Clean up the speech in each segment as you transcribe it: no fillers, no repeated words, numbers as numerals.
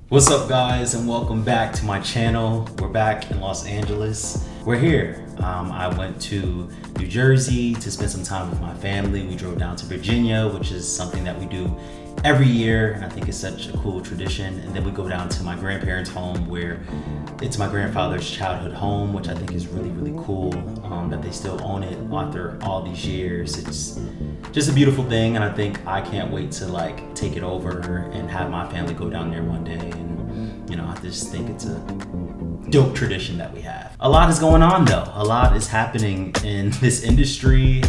What's up, guys, and welcome back to my channel. We're back in Los Angeles. We're here. I went to New Jersey to spend some time with my family. We drove down to Virginia, which is something that we do every year, and I think it's such a cool tradition. And then we go down to my grandparents' home, where it's my grandfather's childhood home, which I think is really, really cool that they still own it after all these years. It's just a beautiful thing, and I think I can't wait to take it over and have my family go down there one day. And I just think it's a dope tradition that we have. A lot is going on though. A lot is happening in this industry.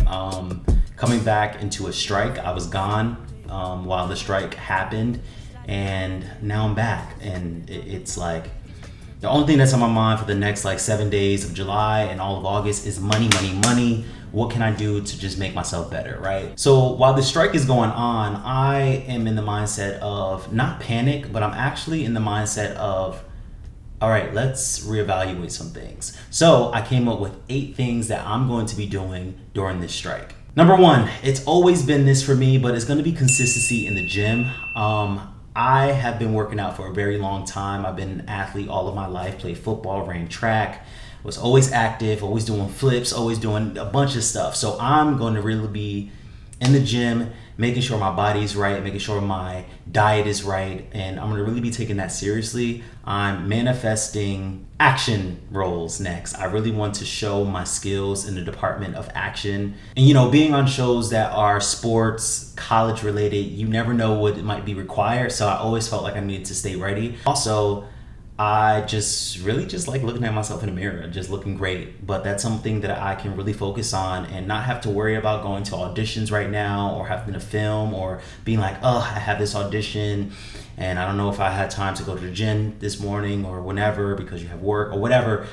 Coming back into a strike. I was gone while the strike happened, and now I'm back, and it's like the only thing that's on my mind for the next 7 days of July and all of August is money, money, money. What can I do to just make myself better, right? So while the strike is going on, I am in the mindset of not panic, but I'm actually in the mindset of, all right, let's reevaluate some things. So I came up with 8 things that I'm going to be doing during this strike. Number 1, it's always been this for me, but it's going to be consistency in the gym. I have been working out for a very long time. I've been an athlete all of my life, played football, ran track, was always active, always doing flips, always doing a bunch of stuff. So I'm going to really be in the gym, making sure my body's right, making sure my diet is right, and I'm going to really be taking that seriously. I'm manifesting action roles next. I really want to show my skills in the department of action. And being on shows that are sports, college related, you never know what might be required, so I always felt like I needed to stay ready. Also, I just really like looking at myself in the mirror, just looking great. But that's something that I can really focus on and not have to worry about going to auditions right now or having to film or being like, oh, I have this audition and I don't know if I had time to go to the gym this morning or whenever because you have work or whatever.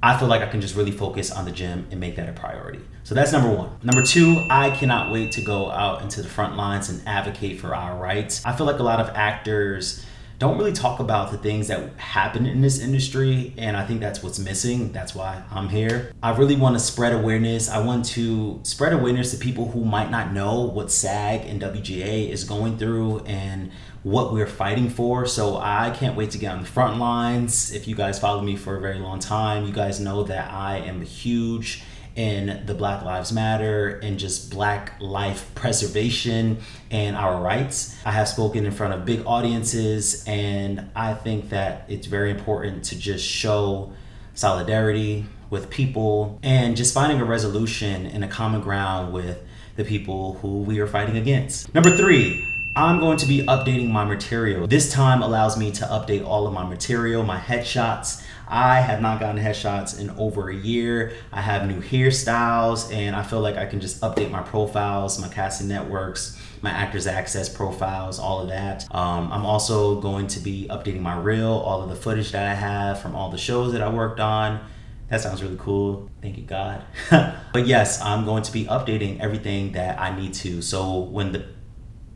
I feel like I can just really focus on the gym and make that a priority. So that's number 1. Number 2, I cannot wait to go out into the front lines and advocate for our rights. I feel like a lot of actors don't really talk about the things that happen in this industry, and I think that's what's missing. That's why I'm here. I really want to spread awareness. I want to spread awareness to people who might not know what SAG and WGA is going through and what we're fighting for. So I can't wait to get on the front lines. If you guys follow me for a very long time, you guys know that I am huge in the Black Lives Matter and just Black life preservation and our rights. I have spoken in front of big audiences, and I think that it's very important to just show solidarity with people and just finding a resolution and a common ground with the people who we are fighting against. Number 3, I'm going to be updating my material. This time allows me to update all of my material, my headshots. I have not gotten headshots in over a year. I have new hairstyles, and I feel like I can just update my profiles, my casting networks, my Actors Access profiles, all of that. I'm also going to be updating my reel, all of the footage that I have from all the shows that I worked on. That sounds really cool. Thank you, God. But yes, I'm going to be updating everything that I need to. So when the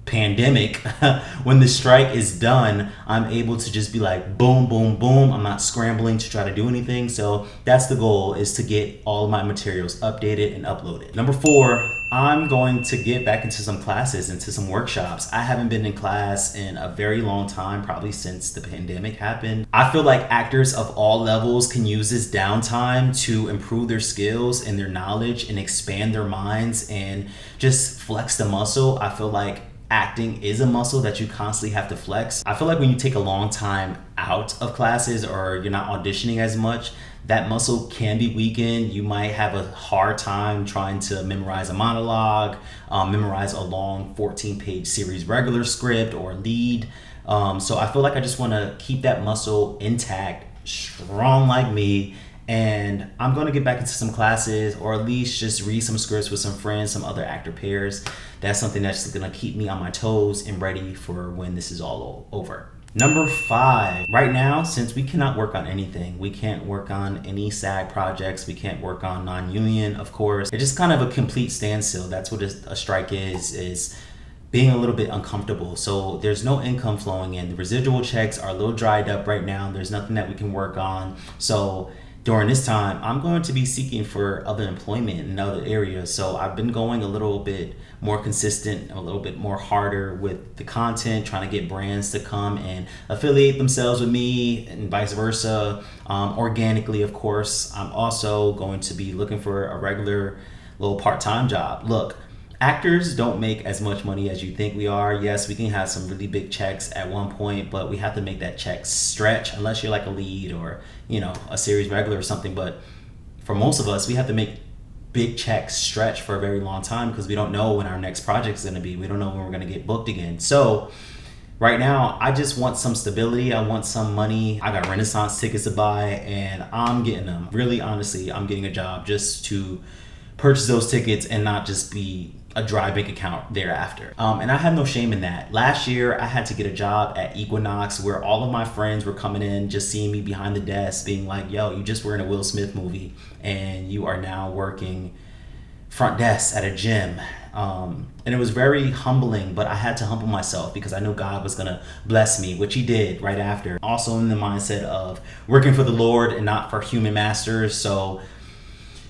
pandemic, when the strike is done, I'm able to just be like, boom, boom, boom. I'm not scrambling to try to do anything. So that's the goal, is to get all of my materials updated and uploaded. Number 4, I'm going to get back into some classes, into some workshops. I haven't been in class in a very long time, probably since the pandemic happened. I feel like actors of all levels can use this downtime to improve their skills and their knowledge and expand their minds and just flex the muscle. I feel like acting is a muscle that you constantly have to flex. I feel like when you take a long time out of classes or you're not auditioning as much, that muscle can be weakened. You might have a hard time trying to memorize a monologue, memorize a long 14-page series regular script or lead. So I feel like I just want to keep that muscle intact, strong like me, and I'm going to get back into some classes, or at least just read some scripts with some friends, some other actor pairs. That's something that's going to keep me on my toes and ready for when this is all over. Number 5, right now, since we cannot work on anything, we can't work on any SAG projects, we can't work on non-union, of course. It's just kind of a complete standstill. That's what a strike is being a little bit uncomfortable. So there's no income flowing in. The residual checks are a little dried up right now. There's nothing that we can work on. So during this time, I'm going to be seeking for other employment in other areas. So I've been going a little bit more consistent, a little bit more harder with the content, trying to get brands to come and affiliate themselves with me and vice versa. Organically, of course. I'm also going to be looking for a regular little part-time job. Look, actors don't make as much money as you think we are. Yes, we can have some really big checks at one point, but we have to make that check stretch unless you're like a lead or, a series regular or something. But for most of us, we have to make big checks stretch for a very long time because we don't know when our next project is going to be. We don't know when we're going to get booked again. So right now, I just want some stability. I want some money. I got Renaissance tickets to buy and I'm getting them. Really, honestly, I'm getting a job just to purchase those tickets and not just be a dry bank account thereafter. And I have no shame in that. Last year, I had to get a job at Equinox where all of my friends were coming in, just seeing me behind the desk, being like, yo, you just were in a Will Smith movie and you are now working front desk at a gym. And it was very humbling, but I had to humble myself because I knew God was gonna bless me, which he did right after. Also in the mindset of working for the Lord and not for human masters. So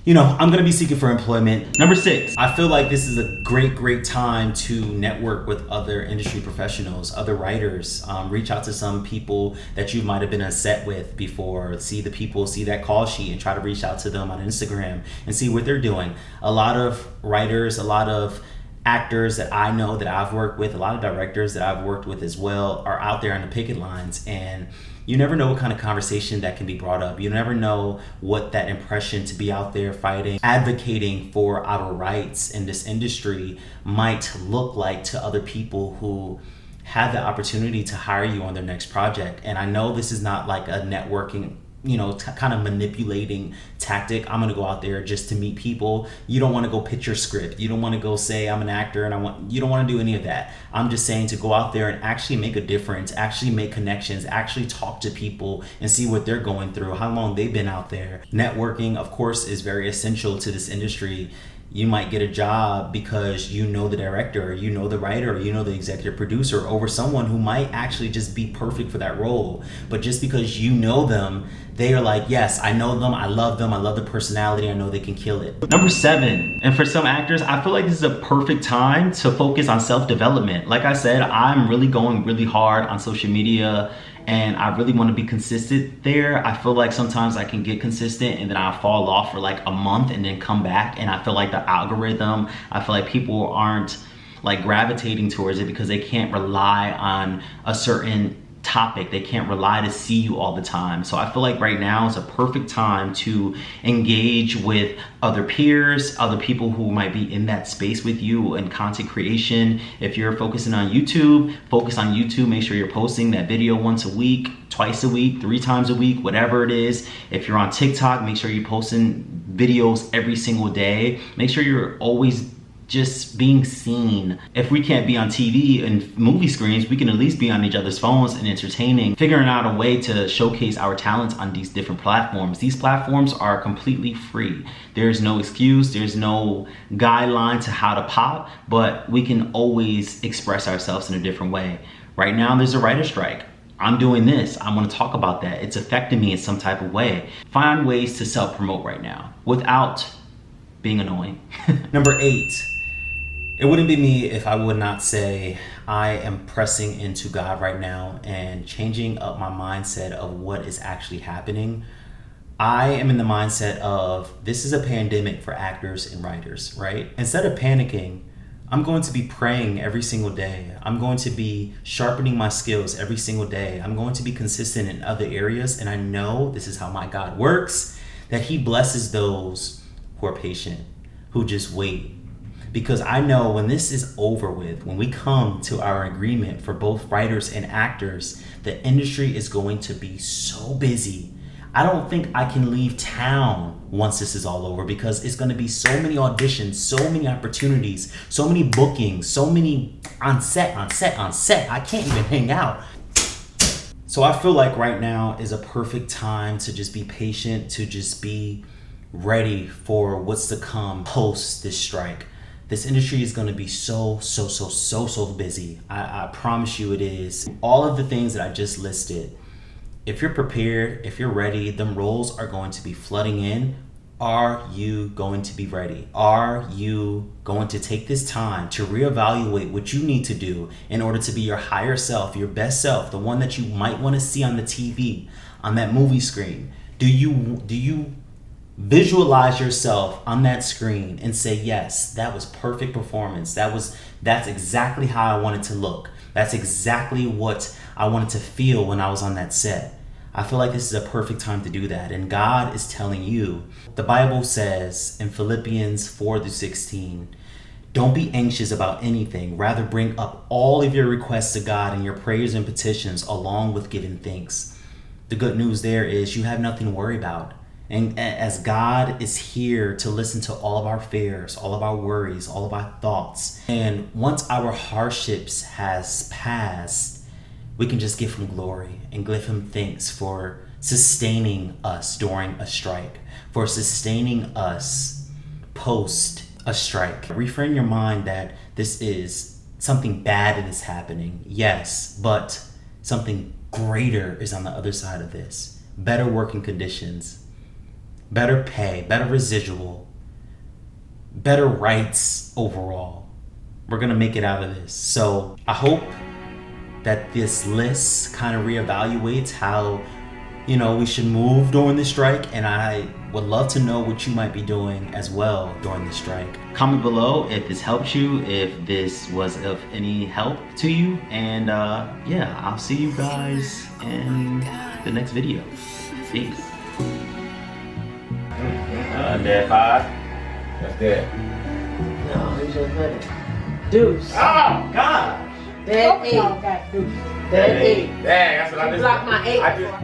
I'm going to be seeking for employment. Number 6, I feel like this is a great time to network with other industry professionals, other writers. Reach out to some people that you might have been on set with before. See that call sheet and try to reach out to them on Instagram and see what they're doing. A lot of writers, a lot of actors that I know that I've worked with, a lot of directors that I've worked with as well are out there on the picket lines, and you never know what kind of conversation that can be brought up. You never know what that impression to be out there fighting, advocating for our rights in this industry might look like to other people who have the opportunity to hire you on their next project. And I know this is not like a networking kind of manipulating tactic. I'm gonna go out there just to meet people. You don't want to go pitch your script. You don't want to go say I'm an actor and you don't want to do any of that. I'm just saying to go out there and actually make a difference, actually make connections, actually talk to people and see what they're going through, how long they've been out there. Networking, of course, is very essential to this industry. You might get a job because you know the director, or you know the writer, or you know the executive producer over someone who might actually just be perfect for that role. But just because you know them, they are like, yes, I know them, I love the personality, I know they can kill it. Number 7, and for some actors, I feel like this is a perfect time to focus on self-development. Like I said, I'm really going really hard on social media and I really want to be consistent there. I feel like sometimes I can get consistent and then I'll fall off for like a month and then come back, and I feel like the algorithm, I feel like people aren't like gravitating towards it because they can't rely on a certain topic. They can't rely to see you all the time. So I feel like right now is a perfect time to engage with other peers, other people who might be in that space with you in content creation. If you're focusing on YouTube, focus on YouTube. Make sure you're posting that video once a week, twice a week, 3 times a week, whatever it is. If you're on TikTok, make sure you're posting videos every single day. Make sure you're always just being seen. If we can't be on TV and movie screens, we can at least be on each other's phones and entertaining, figuring out a way to showcase our talents on these different platforms. These platforms are completely free. There's no excuse, there's no guideline to how to pop, but we can always express ourselves in a different way. Right now, there's a writer's strike. I'm doing this, I want to talk about that. It's affecting me in some type of way. Find ways to self-promote right now without being annoying. Number 8. It wouldn't be me if I would not say I am pressing into God right now and changing up my mindset of what is actually happening. I am in the mindset of this is a pandemic for actors and writers, right? Instead of panicking, I'm going to be praying every single day. I'm going to be sharpening my skills every single day. I'm going to be consistent in other areas. And I know this is how my God works, that he blesses those who are patient, who just wait. Because I know when this is over with, when we come to our agreement for both writers and actors, the industry is going to be so busy. I don't think I can leave town once this is all over because it's going to be so many auditions, so many opportunities, so many bookings, so many on set. I can't even hang out. So I feel like right now is a perfect time to just be patient, to just be ready for what's to come post this strike. This industry is going to be so busy. I promise you it is. All of the things that I just listed, if you're prepared, if you're ready, them roles are going to be flooding in. Are you going to be ready? Are you going to take this time to reevaluate what you need to do in order to be your higher self, your best self, the one that you might want to see on the TV, on that movie screen? Do you visualize yourself on that screen and say, yes, that was perfect performance. That's exactly how I wanted to look. That's exactly what I wanted to feel when I was on that set. I feel like this is a perfect time to do that. And God is telling you, the Bible says in Philippians 4-16, don't be anxious about anything. Rather bring up all of your requests to God and your prayers and petitions along with giving thanks. The good news there is you have nothing to worry about. And as God is here to listen to all of our fears, all of our worries, all of our thoughts, and once our hardships has passed, we can just give him glory and give him thanks for sustaining us during a strike, for sustaining us post a strike. Reframe your mind that this is something bad that is happening, yes, but something greater is on the other side of this. Better working conditions, better pay, better residual, better rights overall. We're gonna make it out of this. So I hope that this list kind of reevaluates how, we should move during the strike. And I would love to know what you might be doing as well during the strike. Comment below if this helped you, if this was of any help to you. And yeah, I'll see you guys in the next video. Peace. Dead 5. That's dead. No, he's just better. Deuce. Oh, God. Dead 8. Y'all got deuce. Dead 8. Dang, that's what I just Block my 8. I just